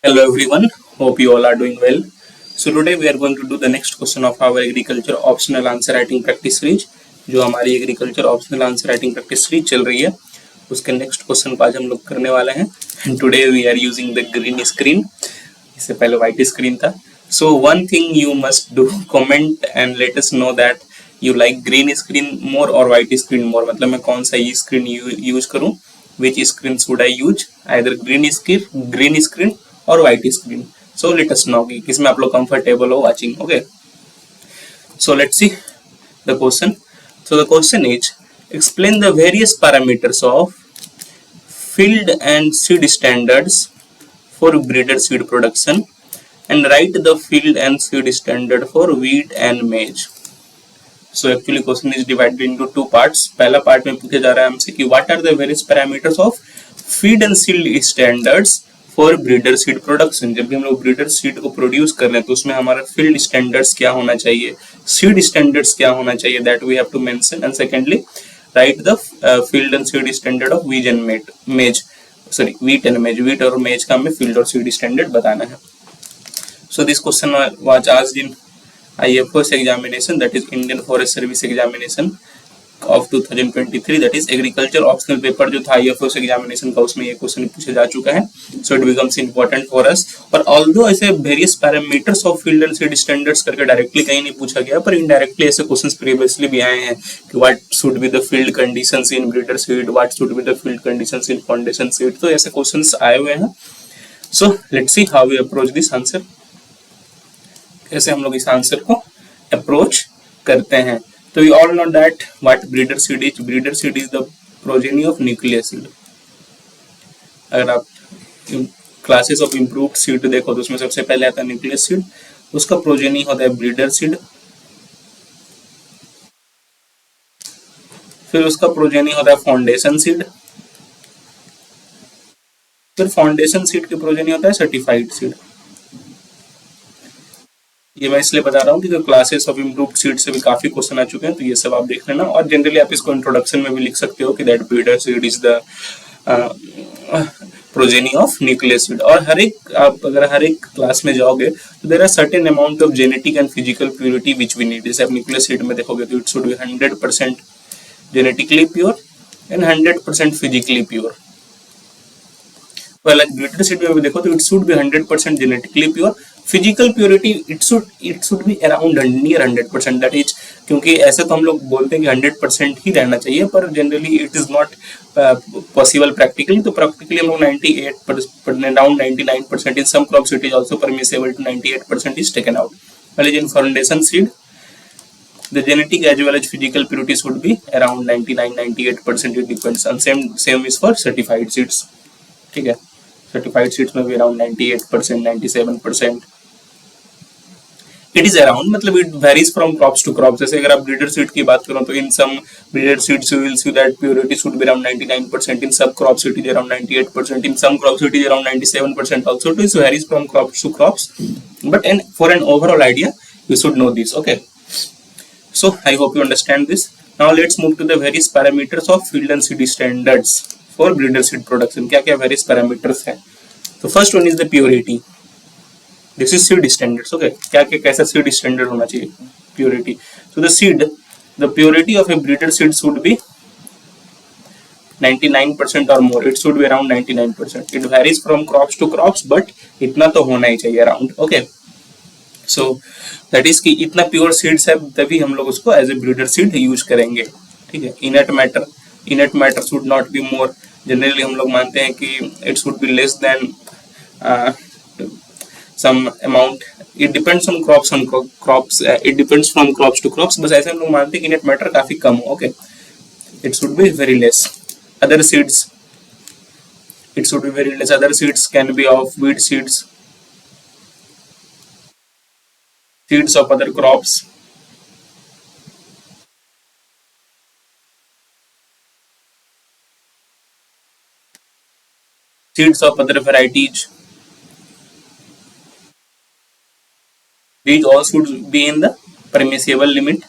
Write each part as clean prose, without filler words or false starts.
Hello everyone, hope you all are doing well. So today we are going to do the next question of our agriculture optional answer writing practice series. जो हमारी agriculture optional answer writing practice series चल रही है उसके next question को आज हम लोग करने वाले हैं. And today we are using the green screen. इससे पहले व्हाइट स्क्रीन था. So one thing you must do, comment and let us know that you like green screen more और व्हाइट स्क्रीन मोर. मतलब मैं कौन सा स्क्रीन यूज करूं, which screen should I use, either green screen or white screen. So let us know कि किसमें आप लोग comfortable हो watching. Okay, so let's see the question. So the question is, explain the various parameters of field and seed standards for breeder seed production and write the field and seed standard for wheat and maize. So actually question is divided into two parts. पहला part में पूछा जा रहा है हमसे कि what are the various parameters of feed and seed standards for breeder seed production. जब भी हम लोग breeder seed को प्रोड्यूस कर रहे हैं तो उसमें हमारा field standards क्या होना चाहिए, seed standards क्या होना चाहिए, that we have to mention. And secondly, write the field and seed standard of wheat and maize. Wheat and maize. wheat और maize का हमें field और seed standard बताना है. So this question was asked in IFOS examination, that is Indian Forest Service examination of 2023, that is agriculture optional paper जो था IFOS examination का, उसमें ये क्वेश्चन पूछा जा चुका है. So it becomes important for us. और although ऐसे various parameters of field and seed standards करके डायरेक्टली कहीं नहीं पूछा गया, पर इनडायरेक्टली ऐसे क्वेश्चंस प्रीवियसली भी आए हैं कि what should be the field conditions in breeder seed, what should be the field conditions in foundation seed. तो ऐसे क्वेश्चंस आए हुए हैं. So let's see how we approach this answer. कैसे हम लोग इस आंसर को अप्रोच करते हैं. तो we all know that what breeder seed is. Breeder seed is the progeny of nucleus seed. अगर आप क्लासेस ऑफ इम्प्रूव्ड सीड देखो तो उसमें सबसे पहले आता है न्यूक्लियस सीड, उसका प्रोजेनी होता है ब्रीडर सीड, फिर उसका प्रोजेनी होता है फाउंडेशन सीड, फिर फाउंडेशन सीड की प्रोजेनी होता है सर्टिफाइड सीड. ये मैं इसलिए बता रहा हूँ कि क्लासेस ऑफ इम्प्रूव्ड सीड से भी काफी क्वेश्चन आ चुके हैं, तो ये सब आप देख लेना. और जनरली आप इसको इंट्रोडक्शन में भी लिख सकते हो कि that breeder seed is the progeny of nucleus seed. और आप अगर हर एक क्लास में जाओगे तो there are certain amount of genetic and physical purity which we need. जैसे आप न्यूक्लियस सीड में देखोगे तो it should be 100% genetically pure and 100% physically pure. like breeder seed में भी देखो तो it should be 100% genetically pure. Physical purity it should be around near 100%. that is, क्योंकि ऐसे तो हम लोग बोलते हैं कि 100% ही रहना चाहिए, पर generally it is not possible practically. तो practically हम लोग 98% around 99%. in some crops it is also permissible to 98% is taken out. While in foundation seed the genetic as well as physical purity should be around 99-98%. it depends. and same is for certified seeds. ठीक है, certified seeds में भी around 98% 97% it is around. मतलब it varies from crops to crops. जैसे अगर आप breeder seed की बात करो तो in some breeder seeds you will see that purity should be around 99%. In सब crops it is around 98%. In some crops it is around 97% also. तो it varies from crops to crops, but an for an overall idea you should no this. Okay, so I hope you understand this. Now let's move to the various parameters of field and seed standards for breeder seed production. क्या क्या various parameters हैं. तो first one is the purity. This is seed standards. Okay, क्या क्या कैसा seed standard होना चाहिए, purity. So the purity of a breeder seed should be 99% और more. It should be around 99%. It varies from crops to crops, but इतना तो होना ही चाहिए around. Okay, so that is कि इतना प्योर सीड्स है तभी हम लोग उसको as a breeder seed use करेंगे. ठीक है. Inert matter should not be more. Generally हम लोग मानते हैं कि it should be less than some amount. It depends on crops. It depends from crops to crops. बस ऐसे हम लोग मानते हैं कि इनट मैटर काफी कम हो. Okay, it should be very less. Other seeds it should be very less. Other seeds can be of wheat seeds, seeds of other crops, seeds of other varieties. These all should be in the permissible limit.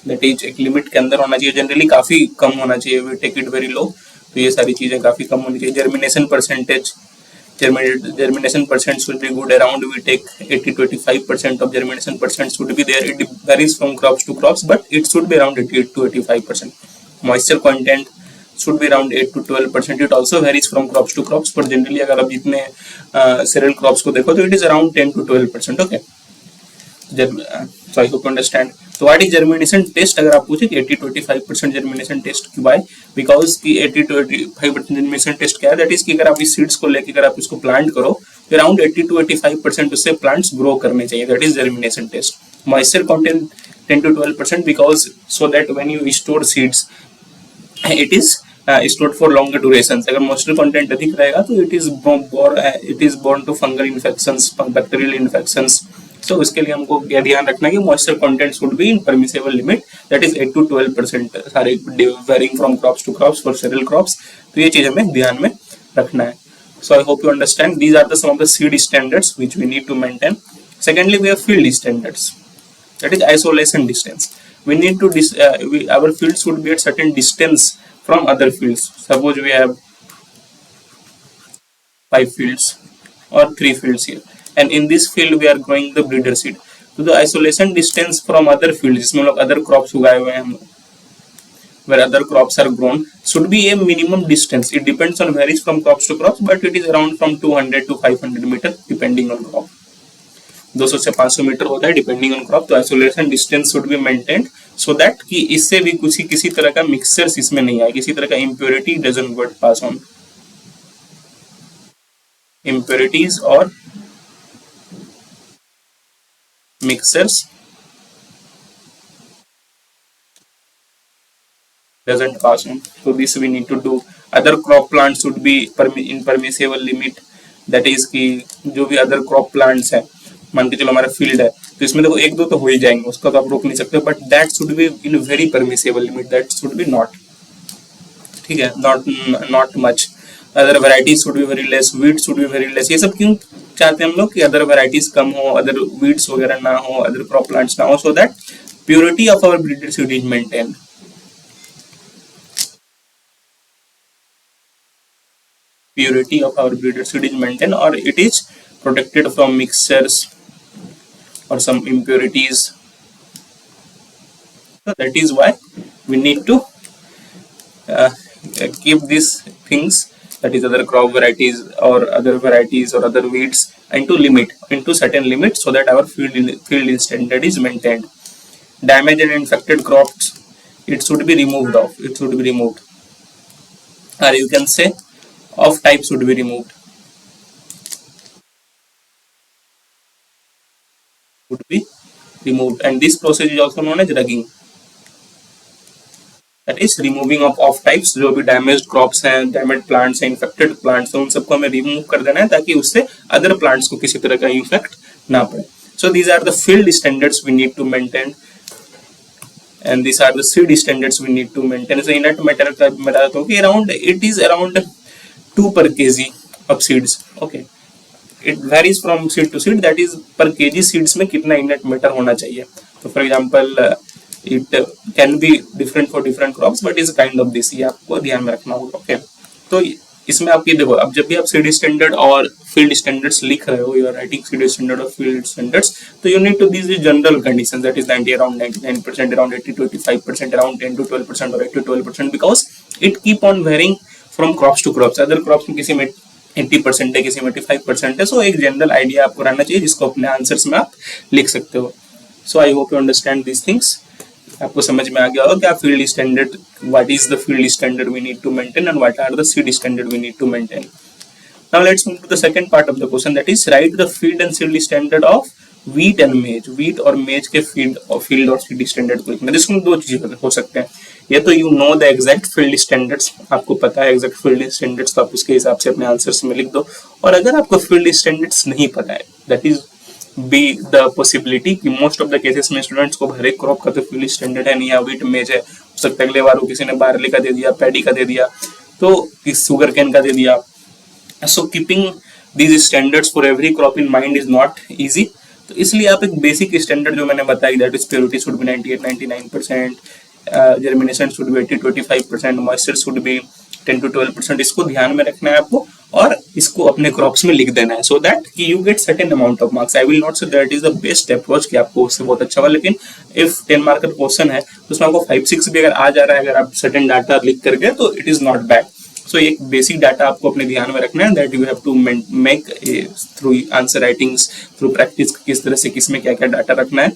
That is, एक limit के अंदर होना चाहिए. Generally काफी कम होना चाहिए. We take it very low. तो ये सारी चीजें काफी कम होनी चाहिए. Germination percentage germination percent should be good. Around we take 80 to 85% of germination percent should be there. It varies from crops to crops, but it should be around 80 to 85%. Moisture content should be around 8 to 12%. It also varies from crops to crops, but generally अगर आप जितने cereal crops को देखो तो it is around 10 to 12%. Okay. So I hope you understand. So what is germination test? अगर आप पूछे कि 80 to 85% germination test क्यों आए? Because कि 80 to 85% germination test क्या है? That is कि अगर आप इस seeds को लेके अगर आप इसको plant करो तो around 80 to 85% उससे plants grow करने चाहिए. That is germination test. Moisture content 10 to 12% because so that when you store seeds, it is stored for longer durations. अगर moisture content अधिक रहेगा तो it is born to fungal infections, bacterial infections. So इसके लिए हमको क्या ध्यान रखना है कि moisture content should be in permissible limit, that is 8 to 12%. सारे varying from crops to crops for cereal crops. तो ये चीज हमें ध्यान में रखना है. So I hope you understand. These are some of the seed standards which we need to maintain. Secondly, we have field standards. That is isolation distance. We need to our fields should be at certain distance from other fields. Suppose we have 5 fields or 3 fields here, and in this field we are growing the breeder seed. So the isolation distance from other fields, जिसमें लोग other crops उगाए हुए हैं, where other crops are grown, should be a minimum distance. It depends on varies from crops to crops, but it is around from 200 to 500 meter depending on crop. 200 से 500 metre होता है depending on crop. तो isolation distance should be maintained so that कि इससे भी किसी तरह का मिक्सचर्स इसमें नहीं आए, किसी तरह का impurity doesn't get pass on. impurities or mixtures doesn't pass on. So this we need to do. Other crop plants should be in permissible limit. That is कि जो भी other crop plants है, मान के चलो हमारा फील्ड है तो इसमें देखो एक दो तो हो ही जाएंगे, उसका तो आप रोक नहीं सकते, but that should be in very permissible limit. That should be not, ठीक है, not much. Other varieties should be very less, weeds should be very less. ये सब क्यों चाहते हैं हम लोग कि अदर वेराइटीज कम हो, अदर वीड्स वगैरह ना हो, अदर क्रॉप प्लांट्स ना हो, so that purity of our breeder seed is maintain. Purity of our breeder seed is maintained, or it is protected from mixtures or some impurities. So that is why we need to keep these things, that is other crop varieties or other varieties or other weeds, into certain limit, so that our field standard is maintained. Damaged and infected crops, it should be removed off. It should be removed, or you can say off type should be removed. Would be removed, and this process is also known as rugging. That is removing of off types. जो भी damaged crops हैं, damaged plants हैं, infected plants हैं, उन सबको हमें remove कर देना है ताकि उससे other plants को किसी तरह का infect ना पड़े. So these are the field standards we need to maintain, and these are the seed standards we need to maintain. So inert matter का मैं बताता हूँ कि it is around 2 per kg of seeds. Okay, it varies from seed to seed. That is per kg seeds में कितना inert matter होना चाहिए. तो for example it can be different for different crops, but is kind of this. ये आपको ध्यान में रखना होगा. Okay, तो इसमें आप ये देखो, अब जब भी आप seed standard और field standards लिख रहे हो, you are writing seed standard or field standards, तो you need to these general conditions, that is 90 around 99%, around 80 to 85%, around 10 to 12% or 8 to 12%, because it keep on varying from crops to crops. Other crops में किसी में 80% है, किसी में 85% है. सो एक general idea आपको रहना चाहिए जिसको अपने आंसर्स में आप लिख सकते हो. So I hope you understand this things. आपको समझ में आ गया होगा क्या field standard, what is the field standard we need to maintain and what are the seed standard we need to maintain. Now let's move to the second part of the question, that is right the field and seed standard of wheat and maize. Wheat और maize के field और seed standard को लिखना. इसमें दो चीजें हो सकते हैं. ये तो you know the exact field standards, आपको पता है एग्जैक्ट फील्ड स्टैंडर्ड्स, तो आप उसके हिसाब से अपने आंसर्स में लिख दो. और अगर आपको फील्ड स्टैंडर्ड्स नहीं पता है, that is be the possibility कि मोस्ट ऑफ द केसेस में स्टूडेंट्स को हर एक क्रॉप का तो फील्ड स्टैंडर्ड है नहीं है, वीट मेज है, हो सकता है अगले बार किसी ने बार्ली का दे दिया, पैडी का दे दिया, तो शुगर कैन का दे दिया. So keeping these standards for every crop in mind is not easy. तो इसलिए आप एक बेसिक स्टैंडर्ड जो मैंने बताई, that is purity should B 98-99%, germination should be 80 to 85%, moisture should be 10 to 12%. इसको ध्यान में रखना है आपको. और इसको अपने क्रॉप्स में लिख देना है, सो दैट कि you get certain amount of marks. I will not say that is the best approach कि आपको उससे बहुत अच्छा हुआ, लेकिन इफ 10 मार्क का क्वेश्चन है तो उसमें आपको 5-6 भी अगर आ जा रहा है अगर आप सर्टेन डाटा लिख करके, तो it is not bad. So एक बेसिक डाटा आपको अपने ध्यान में रखना है, that you have to make through answer writings, through practice, किस तरह से किसमें क्या क्या डाटा रखना है।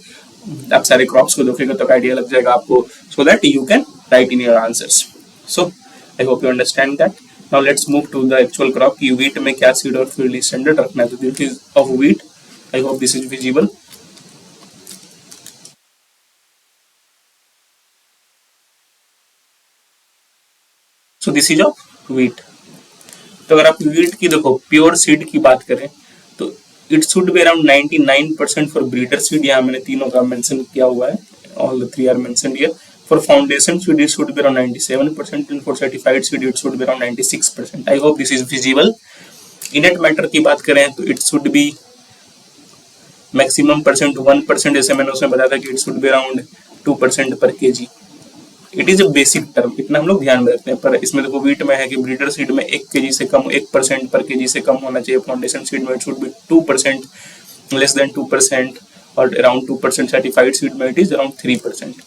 आप सारे क्रॉप्स को देखेंगे तो आइडिया लग जाएगा आपको, so that you can write in your answers. So I hope you understand that. Now let's move to the actual crop की व्हीट में क्या सीड और फील्ड स्टैंडर्ड रखना है। तो this is of wheat, I hope this is visible. So this is of wheat. तो अगर आप व्हीट की देखो प्योर सीड की बात करें तो it should be around 99% for breeder seed, यहाँ मैंने तीनों का मेंशन किया हुआ है, all the three are mentioned here. For foundation seed it should be around 97% and for certified seed it should be around 96%. I hope this is visible. Innate matter की बात करें तो it should be maximum percent 1%, जैसे मैंने उसमें बताया था कि it should be around 2% per kg. It is a basic term, इतना हम लोग ध्यान में रखते हैं। पर इसमें देखो व्हीट में है कि ब्रीडर सीड में 1 kg से कम 1% पर kg से कम होना चाहिए, फाउंडेशन सीड में it should B 2%, less than 2%, और अराउंड 2%, सर्टिफाइड सीड में इट इज अराउंड 3%।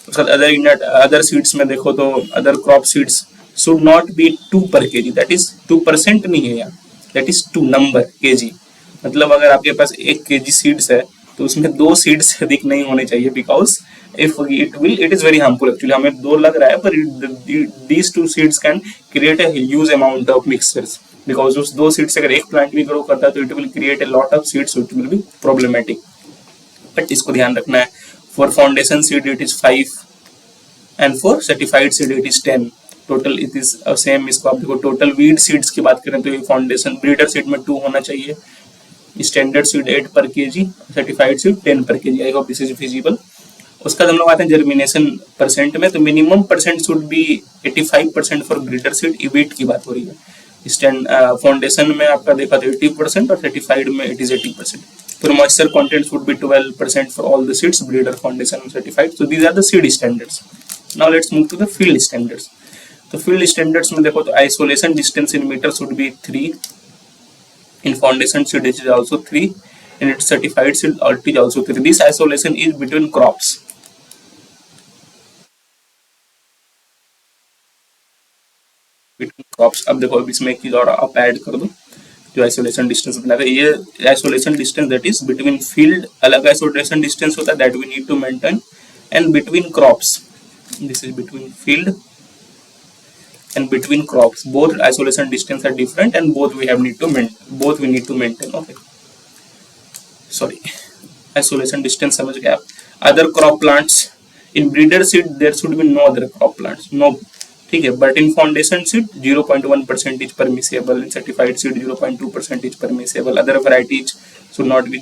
उसके बाद अदर सीड्स में देखो तो other crop seeds should not B 2 पर kg, दैट इज 2% नहीं है यहाँ, दैट इज 2 नंबर kg। मतलब अगर आपके पास 1 kg सीड्स है तो उसमें 2 सीड्स से अधिक नहीं होने चाहिए, because if it is very harmful. Actually हमें 2 लग रहा है पर these 2 seeds can create a huge amount of mixtures, because उस 2 सीड्स से अगर एक प्लांट भी ग्रो करता है तो it will create a lot of seeds, it will be problematic. But इसको ध्यान रखना है, for foundation seed it is 5 and for certified seed it is 10, total it is same. इसको आप देखो टोटल वीड सीड्स की बात करें तो ये फाउंडेशन ब्रीडर सीड में 2 होना चाहिए, स्टैंडर्ड सीड 8 पर kg, सर्टिफाइड सीड 10 पर kg। I hope this is visible. उसका हम लोग आते हैं जर्मिनेशन परसेंट में, तो minimum percent should be 85% for breeder seed, wheat की बात हो रही है। फाउंडेशन में आपका देखा तो 80% और सर्टिफाइड में इट इज 80%। फिर moisture content should be 12% for all the seeds, breeder, foundation and certified. So these are the seed standards. Now let's move to the field standards. तो फील्ड स्टैंडर्ड्स में देखो तो isolation distance in meter should be 3, in foundation seed it is also 3, in its certified seed it is also 3. This isolation is between crops. Between crops, अब देखो इसमें एक चीज और आप ऐड कर दो, जो आइसोलेशन डिस्टेंस बनाया था, ये isolation distance that is between field, अलग आइसोलेशन डिस्टेंस होता है that we need to maintain, and between crops, this is between field and between crops, both isolation distance are different and both we need to maintain. Okay, sorry, isolation distance समझ गए आप। other crop plants, in breeder seed there should be no other crop plants, no, ठीक है, but in foundation seed 0.1% is permissible, in certified seed 0.2% is permissible, other varieties should not be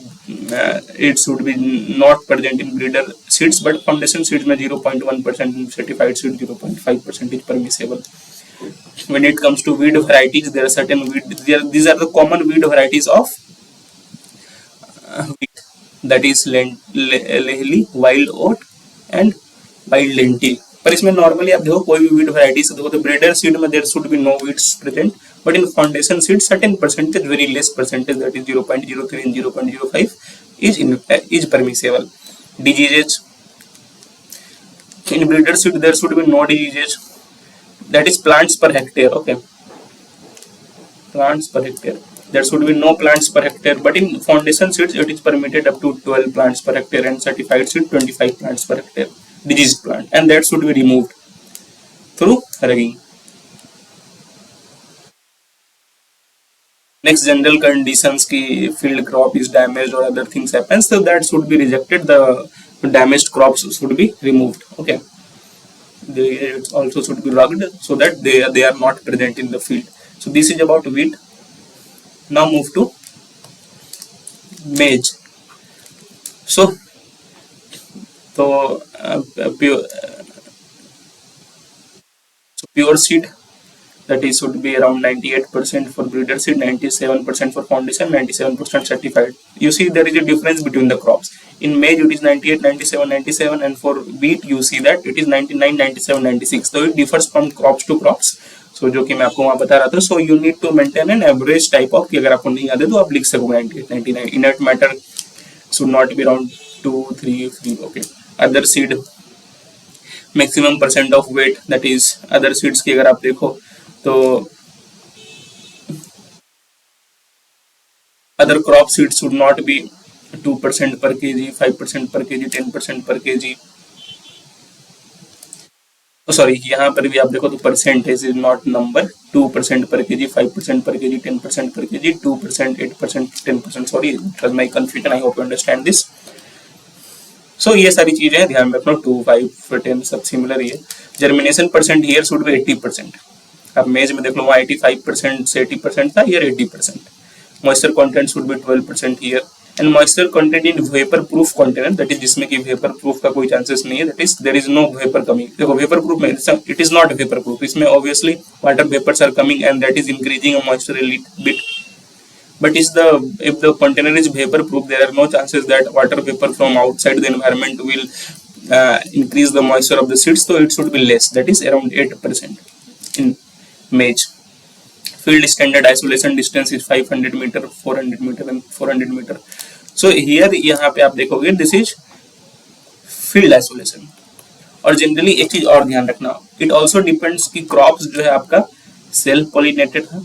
it should be not present in breeder seeds, but foundation seeds में 0.1%, in certified seed 0.5% is permissible. When it comes to weed varieties, there are certain weed, these are the common weed varieties of wheat, that is lehli, wild oat and wild lentil. पर इसमें normally आप देखो कोई भी weed varieties देखो तो breeder seed में there should be no weeds present, but in foundation seed certain percentage, very less percentage, that is 0.03 and 0.05 is permissible. Diseases, in breeder seed there should be no diseases, that is plants per hectare. Okay, plants per hectare, there should be no plants per hectare, but in foundation seeds it is permitted up to 12 plants per hectare, and certified seed 25 plants per hectare, diseased plant, and that should be removed through rigging. Next, general conditions ki field crop is damaged or other things happens, so that should be rejected, the damaged crops should be removed. Okay, they also should be rugged so that they are not present in the field. So this is about wheat. Now move to maize. So pure seed, that is should be around 98% for breeder seed, 97% for foundation, 97% certified. You see there is a difference between the crops. In maize it is 98, 97, 97, and for wheat you see that it is 99, 97, 96. So it differs from crops to crops. So जो कि मैं आपको वहां बता रहा था. So you need to maintain an average type of, कि अगर आपको नहीं याद है तो आप लिख सको 98 99. Inert matter should not be around 2 3 3. Okay. Other seed maximum percent of weight, that is other seeds की अगर आप देखो तो other crop seeds should not be 2% per kg, 5% per kg, 10% per kg. Sorry, यहाँ पर भी आप देखो तो परसेंटेज इज नॉट नंबर. 2% पर केजी, 5% पर KG, 10% per KG, 2%, 8%, 10%. Sorry, it was my confusion. I hope you understand this. So ये सारी चीजें ध्यान में रखना. 2, 5, 10 सब सिमिलर ही है. Germination percent here should be 80%. अब मेज में देख लो वहाँ 85% से 80% था, here 80%. Moisture content should be 12% here. And moisture content in vapour proof container, that is जिसमें कि वेपर प्रूफ का कोई चांसेस नहीं है, that is there is no vapour coming. देखो वेपर प्रूफ में it is not vapour proof. इसमें obviously water vapours are coming and that is increasing moisture a little bit. But if the container is vapor proof, there are no chances that water vapor from outside the environment will increase the moisture of the seeds. So it should be less, that is around 8% in maize. Field standard isolation distance is 500 meter, 400 meter and 400 meter. So here यहाँ पे आप देखोगे this is field isolation. और generally एक चीज और ध्यान रखना, it also depends कि क्रॉप्स जो है आपका सेल्फ पॉलिनेटेड है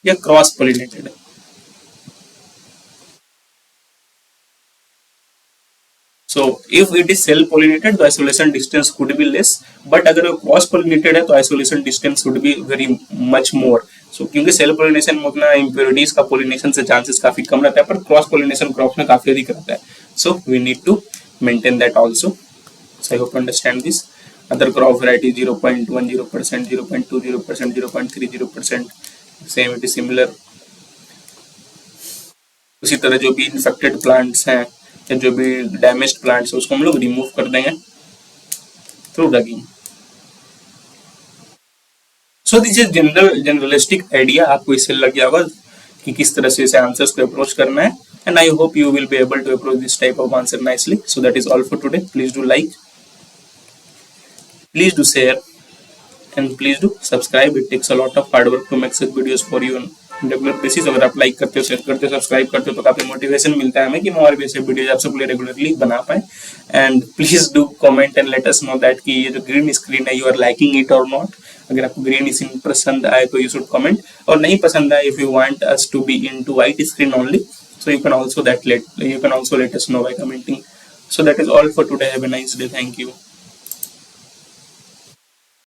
या क्रॉस पॉलिनेटेड है. So if it is self pollinated, the isolation distance could be less. But अगर क्रॉस pollinated है तो isolation distance would be very much more. So क्योंकि सेल्फ पोलिनेशन में उतना इम्प्योरिटीज का पोलिनेशन से चांसेस काफी कम रहता है, पर क्रॉस पोलिनेशन क्रॉप्स में काफी अधिक रहता है. So we need to maintain that also. So I hope you understand this. Other crop variety 0.10%, 0.20%, 0.30%. Same it is similar. उसी तरह जो भी इन्फेक्टेड प्लांट्स हैं या जो भी डैमेज्ड प्लांट्स है उसको हम लोग रिमूव कर देंगे through digging. So this is generalistic idea. आपको इससे लग गया होगा कि किस तरह से इसे आंसर्स को अप्रोच करना है. And I hope you will be able to approach this type of answer nicely. So that is all for today. Please do like, please do share and please do subscribe. It takes a lot of hard work to make such videos for you on regular basis. अगर आप like करते हो, share करते हो, subscribe करते हो तो काफी मोटिवेशन मिलता है हमें कि हम और भी ऐसे वीडियोज आप सबके लिए रेगुलरली बना पाए. And please do comment and let us know that कि ये जो ग्रीन स्क्रीन है यू आर लाइकिंग इट और नॉट. अगर आपको ग्रीन स्क्रीन पसंद आए तो यू शुड कमेंट, और नहीं पसंद आए if you want us to be into white screen only, so you can also let us know by commenting. So that is all for today. Have a nice day. Thank you.